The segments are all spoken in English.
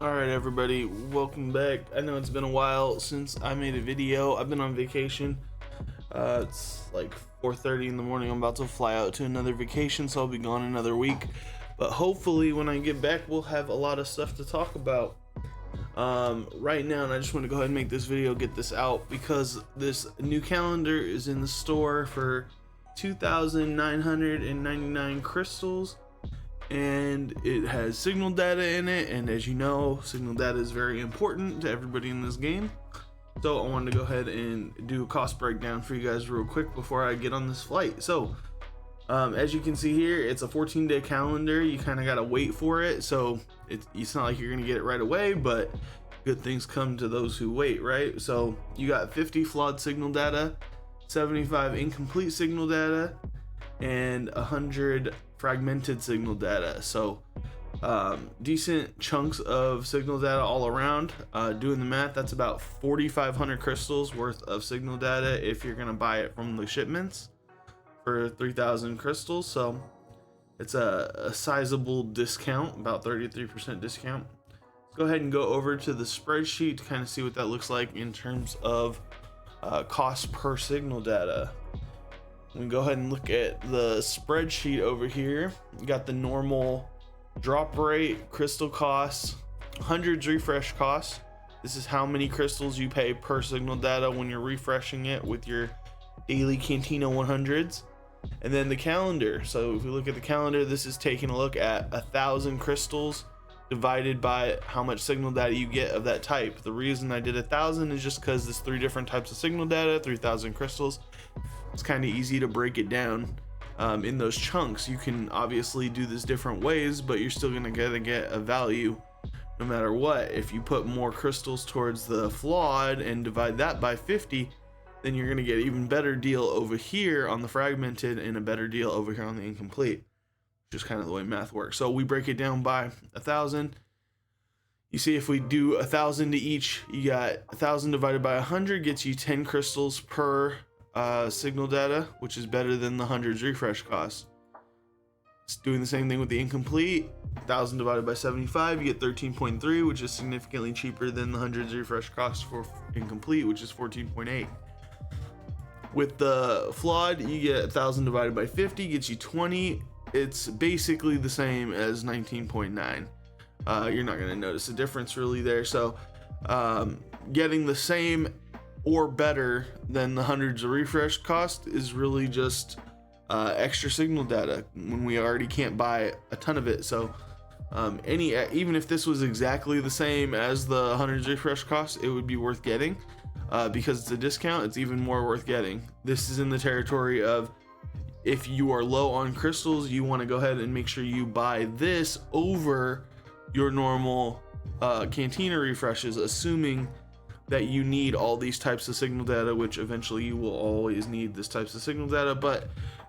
Alright everybody, welcome back. I know it's been a while since I made a video. I've been on vacation. It's like 4:30 in the morning. I'm about to fly out to another vacation, so I'll be gone another week. But hopefully when I get back, we'll have a lot of stuff to talk about. Right now, and I just want to go ahead and make this video, get this out, because this new calendar is in the store for 2,999 crystals. And it has signal data in it, and as you know, signal data is very important to everybody in this game. So I wanted to go ahead and do a cost breakdown for you guys real quick before I get on this flight. So as you can see here, it's a 14-day calendar. You kind of got to wait for it, so it's not like you're gonna get it right away, but good things come to those who wait, right? So you got 50 flawed signal data, 75 incomplete signal data, and 100 fragmented signal data. So decent chunks of signal data all around. Doing the math, that's about 4,500 crystals worth of signal data if you're gonna buy it from the shipments for 3,000 crystals. So it's a sizable discount, about 33% discount. Let's go ahead and go over to the spreadsheet to kind of see what that looks like in terms of cost per signal data. We can go ahead and look at the spreadsheet over here. You got the normal drop rate, crystal costs, hundreds refresh costs. This is how many crystals you pay per signal data when you're refreshing it with your daily Cantina 100s. And then the calendar. So if we look at the calendar, this is taking a look at 1,000 crystals divided by how much signal data you get of that type. The reason I did 1,000 is just because there's 3 different types of signal data, 3,000 crystals. It's kind of easy to break it down in those chunks. You can obviously do this different ways, but you're still gonna get a value no matter what. If you put more crystals towards the flawed and divide that by 50, then you're gonna get even better deal over here on the fragmented and a better deal over here on the incomplete. Just kind of the way math works. So we break it down by 1,000. You see, if we do 1,000 to each, you got 1,000 divided by 100 gets you 10 crystals per signal data, which is better than the 100's refresh cost. It's doing the same thing with the incomplete. 1,000 divided by 75, you get 13.3, which is significantly cheaper than the 100's refresh cost for incomplete, which is 14.8. With the flawed, you get 1,000 divided by 50 gets you 20. It's basically the same as 19.9. You're not going to notice a difference really there. So getting the same or better than the 100's of refresh cost is really just extra signal data when we already can't buy a ton of it. So even if this was exactly the same as the 100's refresh cost, it would be worth getting. Because it's a discount, it's even more worth getting. This is in the territory of, if you are low on crystals, you want to go ahead and make sure you buy this over your normal Cantina refreshes, assuming that you need all these types of signal data, which eventually you will always need this types of signal data. But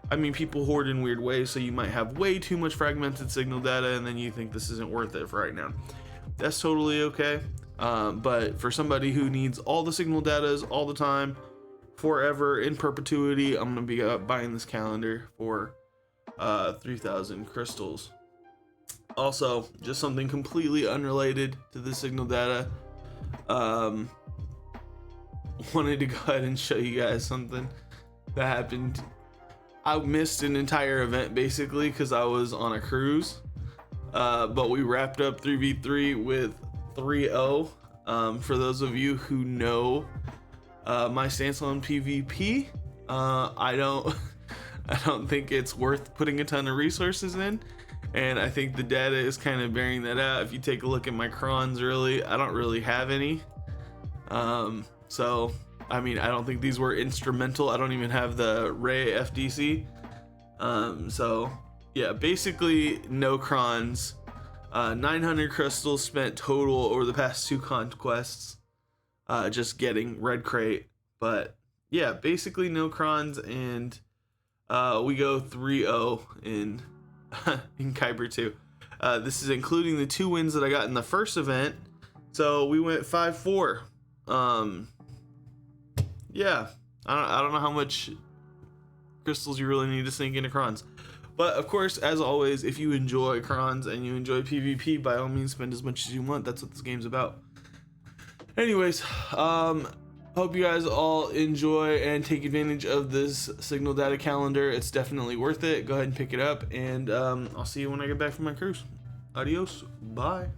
I mean, people hoard in weird ways, so you might have way too much fragmented signal data and then you think this isn't worth it for right now. That's totally okay. But for somebody who needs all the signal data all the time, forever, in perpetuity, I'm gonna be buying this calendar for 3,000 crystals. Also, just something completely unrelated to the signal data. Wanted to go ahead and show you guys something that happened. I missed an entire event basically because I was on a cruise, but we wrapped up 3v3 with 3-0. For those of you who know my stance on PvP, I don't think it's worth putting a ton of resources in, and I think the data is kind of bearing that out. If you take a look at my crons, really, I don't really have any. So I mean, I don't think these were instrumental. I don't even have the Ray FDC. So yeah, basically no crons. 900 crystals spent total over the past 2 conquests, just getting red crate. But yeah, basically no crons, and we go 3-0 in in Kyber 2. This is including the 2 wins that I got in the first event, so we went 5-4. Yeah, I don't know how much crystals you really need to sink into crons. But of course, as always, if you enjoy crons and you enjoy PvP, by all means spend as much as you want. That's what this game's about. Anyways, hope you guys all enjoy and take advantage of this Signal Data calendar. It's definitely worth it. Go ahead and pick it up, and I'll see you when I get back from my cruise. Adios. Bye.